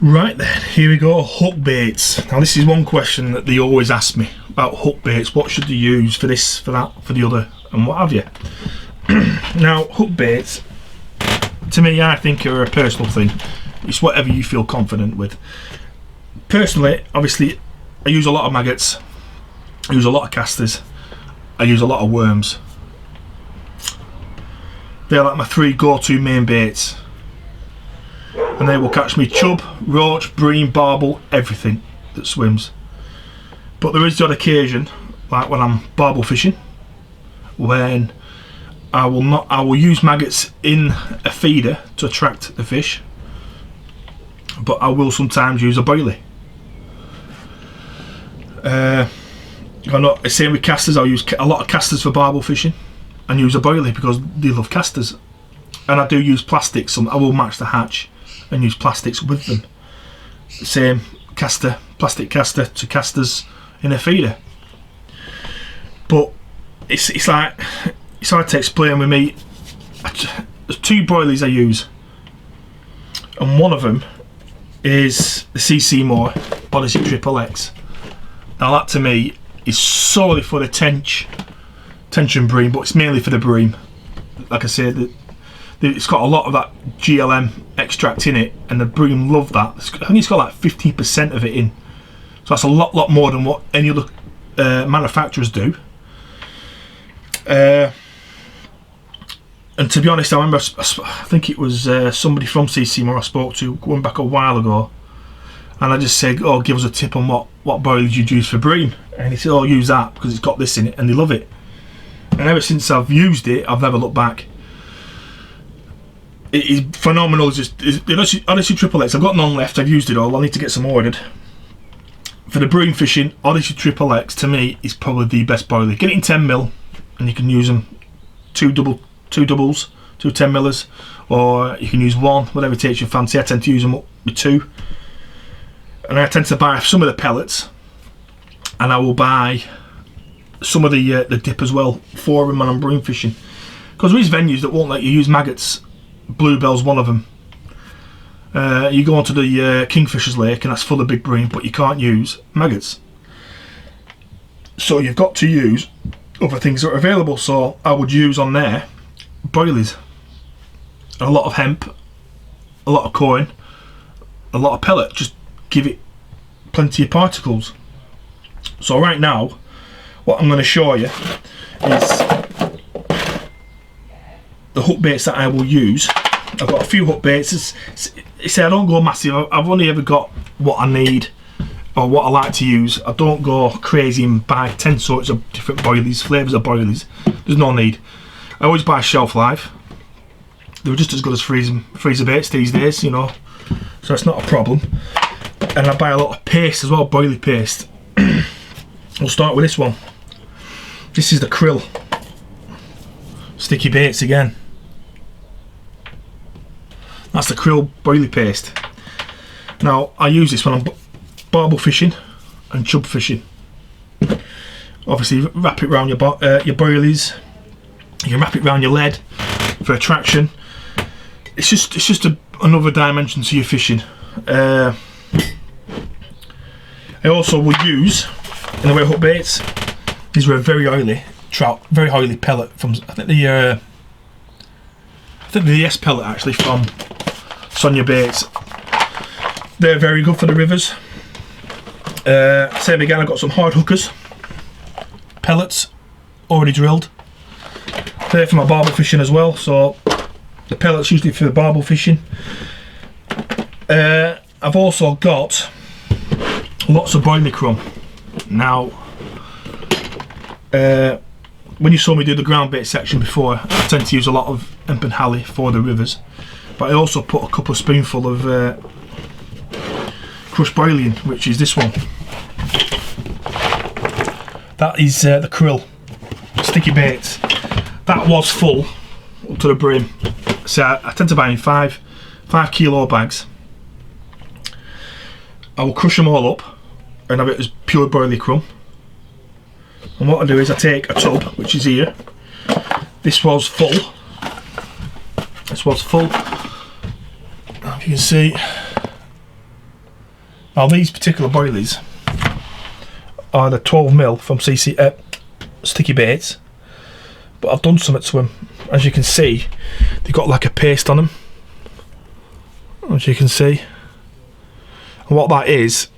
Right then, here we go, hook baits. Now this is one question that they always ask me about hook baits. What should they use for this, for that, for the other, and what have you. Now hook baits, to me, I think are a personal thing. It's whatever you feel confident with. Personally, obviously, I use a lot of maggots, I use a lot of casters, I use a lot of worms. They're like my three go-to main baits. And they will catch me chub, roach, bream, barbel, everything that swims. But there is the odd occasion, like when I'm barbel fishing, when I will use maggots in a feeder to attract the fish, but I will sometimes use a boilie. Same with casters. I'll use a lot of casters for barbel fishing and use a boilie because they love casters. And I do use plastics. I will match the hatch and use plastics with them. Same caster, plastic caster to casters in a feeder. But it's hard to explain with me. There's two boilies I use, and one of them is the CC Moore Odyssey Triple X. Now that to me is solely for the tension bream, but it's mainly for the bream. Like I said, it's got a lot of that GLM extract in it, and the bream love that. I think it's got like 15% of it in, so that's a lot more than what any other manufacturers do. And to be honest, I remember I think it was somebody from CC Moore I spoke to going back a while ago, and I just said, "Oh, give us a tip on what boilies you'd use for bream," and he said, "Oh, use that because it's got this in it," and they love it. And ever since I've used it, I've never looked back. It is phenomenal. Odyssey Triple X. I've got none left. I've used it all. I need to get some ordered. For the bream fishing, Odyssey Triple X to me is probably the best boilie. Get it in 10mm, and you can use them two doubles, two 10mm, or you can use one, whatever takes your fancy. I tend to use them up with two, and I tend to buy some of the pellets, and I will buy some of the dip as well for them when I'm bream fishing, because there is venues that won't let you use maggots. Bluebell's one of them. You go onto the Kingfisher's Lake and that's full of big bream, but you can't use maggots, so you've got to use other things that are available. So I would use on there boilies, a lot of hemp, a lot of coin, a lot of pellet. Just give it plenty of particles. So right now what I'm going to show you is the hook baits that I will use. I've got a few hook baits. I don't go massive. I've only ever got what I need or what I like to use. I don't go crazy and buy 10 sorts of different boilies, flavours of boilies. There's no need. I always buy shelf life. They're just as good as freezer baits these days, you know, so it's not a problem. And I buy a lot of paste as well, boilie paste. We'll start with this one. This is the krill sticky baits again. That's the krill boilie paste. Now I use this when I'm barbel fishing and chub fishing. Obviously wrap it around your boilies. You can wrap it around your lead for attraction. It's just another dimension to your fishing. I also will use, in the way of hook baits, these were very oily trout, very oily pellet from I think the S pellet actually from Sonia Baits. They're very good for the rivers. Same again, I've got some hard hookers pellets already drilled. They're for my barbel fishing as well, so the pellets usually for the barbel fishing. I've also got lots of boilie crumb. Now when you saw me do the ground bait section before, I tend to use a lot of hemp and hallie for the rivers, but I also put a couple of spoonful of crushed boilie in, which is this one. That is the krill sticky baits. That was full up to the brim, so I tend to buy in 5 kilo bags. I will crush them all up and have it as pure boilie crumb. And what I do is I take a tub, which is here. This was full. If you can see, Now these particular boilies are the 12mm from Sticky Baits, but I've done something to them. As you can see, they've got like a paste on them, as you can see. And what that is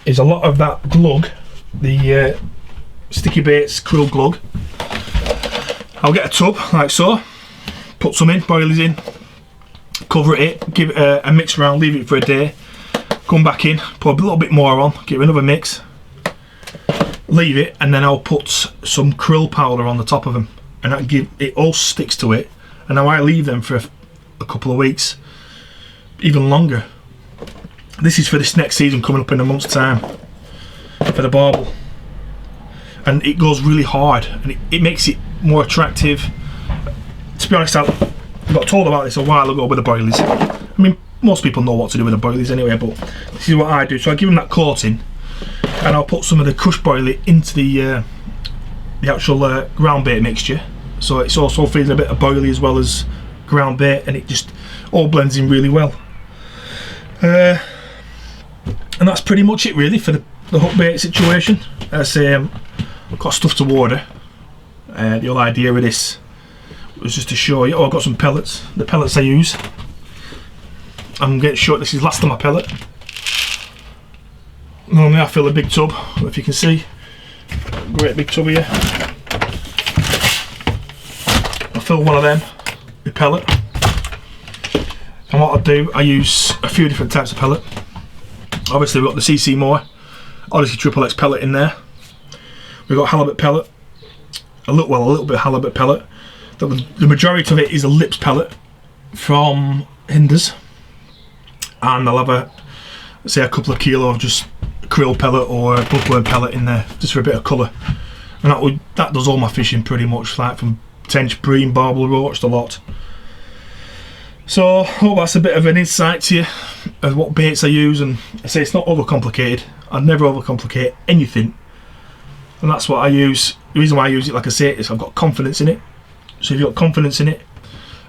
a lot of that glug, the Sticky Baits krill glug. I'll get a tub like so, put some in, boilies in, cover it, give it a mix around, leave it for a day, come back in, put a little bit more on, give it another mix, leave it, and then I'll put some krill powder on the top of them, and that it all sticks to it. And now I leave them for a couple of weeks, even longer. This is for this next season coming up in a month's time for the barbel, and it goes really hard, and it makes it more attractive. To be honest, I got told about this a while ago with the boilies. I mean, most people know what to do with the boilies anyway, but this is what I do. So I give them that coating, and I'll put some of the crushed boilie into the actual ground bait mixture, so it's also feeling a bit of boilie as well as ground bait, and it just all blends in really well. And that's pretty much it really for the hook bait situation. As I say, I've got stuff to order. The whole idea of this was just to show you. Oh, I've got some pellets. The pellets I use, I'm getting short. This is last of my pellet. Normally I fill a big tub, if you can see, great big tub here. I fill one of them with pellet, and what I do, I use a few different types of pellet. Obviously we've got the CC Moore Odyssey Triple X pellet in there. We've got halibut pellet, a little bit of halibut pellet. The majority of it is a lips pellet from Hinders, and I'll have say a couple of kilo of just krill pellet or bookworm pellet in there, just for a bit of colour. And that does all my fishing pretty much, like from tench, bream, barbel, roach, the lot. So I hope that's a bit of an insight to you of what baits I use, and I say it's not overcomplicated. I never overcomplicate anything, and that's what I use. The reason why I use it, like I say, is I've got confidence in it. So if you've got confidence in it,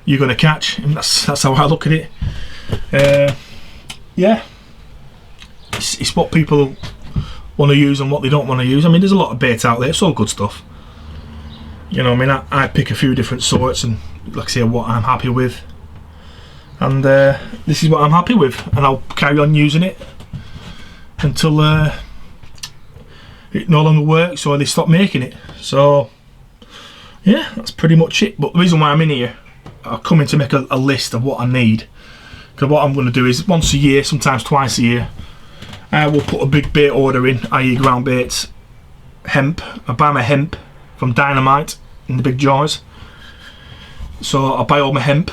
you're going to catch, and that's how I look at it. Yeah, it's what people want to use and what they don't want to use. I mean, there's a lot of bait out there, it's all good stuff. You know, I mean, I pick a few different sorts, and like I say, what I'm happy with. And this is what I'm happy with, and I'll carry on using it until it no longer works or they stop making it. So yeah, that's pretty much it. But the reason why I'm in here, I'll come in to make a list of what I need, because what I'm going to do is once a year, sometimes twice a year, I will put a big bait order in, i.e. ground baits, hemp. I buy my hemp from Dynamite in the big jars. So I buy all my hemp,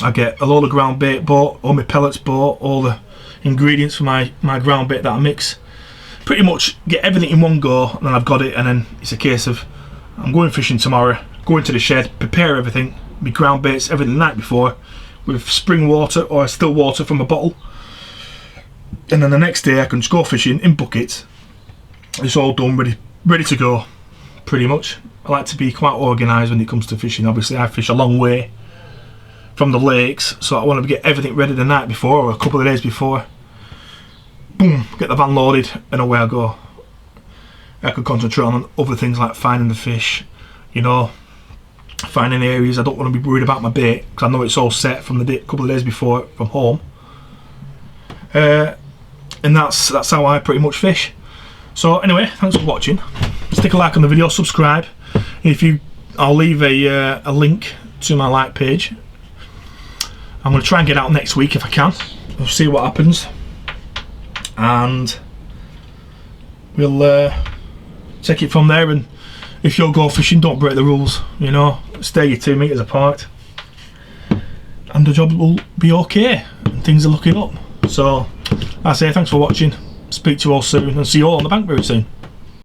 I get a load of ground bait bought, all my pellets bought, all the ingredients for my ground bait that I mix. Pretty much get everything in one go, and then I've got it, and then it's a case of I'm going fishing tomorrow, go into the shed, prepare everything, my ground baits, everything the night before, with spring water or still water from a bottle, and then the next day I can just go fishing in buckets. It's all done, ready to go, pretty much. I like to be quite organised when it comes to fishing. Obviously I fish a long way from the lakes, so I want to get everything ready the night before or a couple of days before. Boom, get the van loaded, and away I go. I can concentrate on other things like finding the fish, you know, finding areas. I don't want to be worried about my bait, because I know it's all set from the couple of days before from home. And that's how I pretty much fish. So anyway, thanks for watching. Stick a like on the video, subscribe. I'll leave a link to my like page. I'm going to try and get out next week if I can. We'll see what happens, and we'll take it from there. And if you're go fishing, don't break the rules, you know, stay your 2 meters apart, and the job will be okay, and things are looking up. So I say thanks for watching, speak to you all soon, and see you all on the bank very soon.